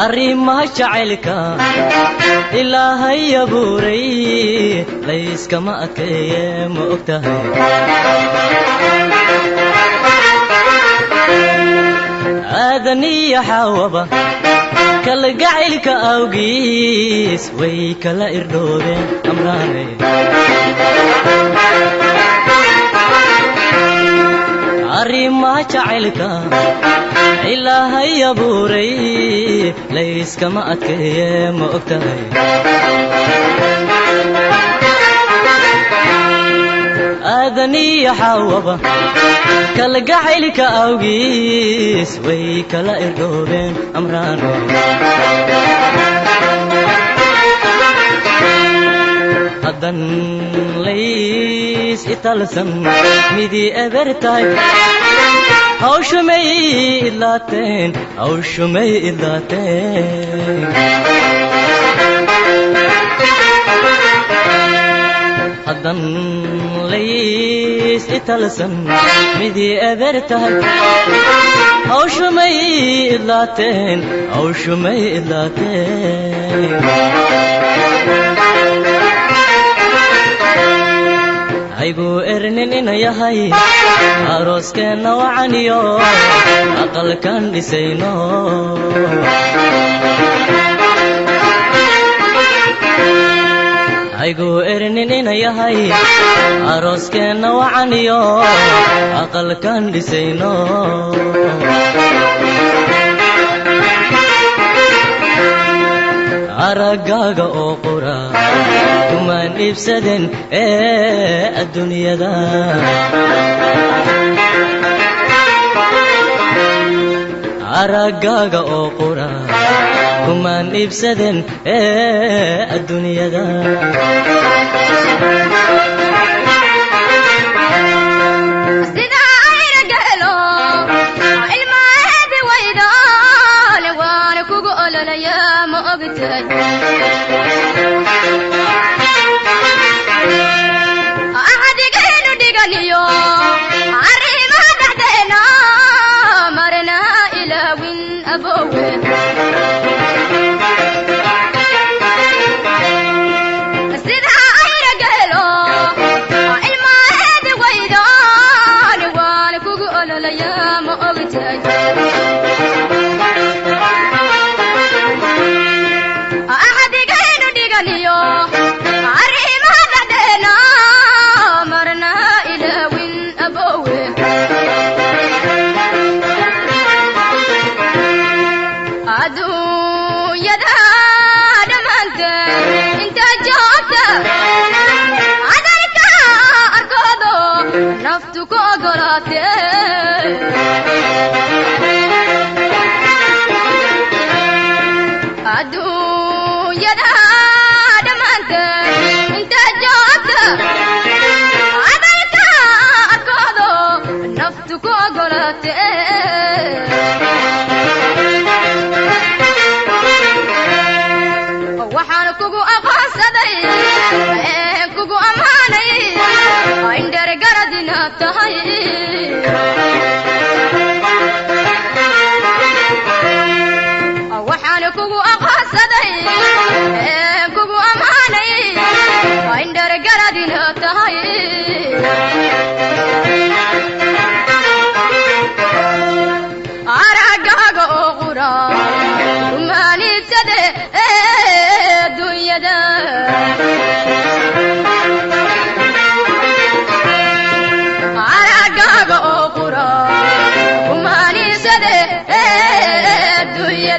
arrimaha jacaylka ilaahay abuuray layskama adkeeye ma ogtahay aadaniya xawaba kala gacaylka awgiis way kala irdhoobeen amraane arrimaha jacaylka ilaahay abuuray layskama adkeeye ma ogtahay aadaniya xawaba kala gacaylka awgiis way kala irdhoobeen amraane haddan lays italsan midii eber tahay hawshumay idlaateen haddan lays italsan midii eber tahay hawshumay idlaateen aygu ernin ina yahay arooskeenna wacaniyo aqalkan dhisayno aygu ernin ina yahay arooskeenna wacaniyo aqalkan dhisayno aragaaga oo qura kumaan iibsaden adduunyada aragaaga oo qura kumaan iibsaden adduunyada أحدقين دقنيو عريما دحدينا مرنا إلى وين أبوه سيدها عير قيلو علما هدي ويدان وانكو قول ليا ما أغتاج نفتك أقراتي أدو يدا دمانت انت جوت عدلك أركضو نفتك أقراتي وحانكو أقصدي كوكو أماني عندر قردنا تهي وحانكو أقصدي كوكو أماني عندر قردنا تهي عرقاق أغرى وما نبتدي الدنيا دا وما نسده الدنيا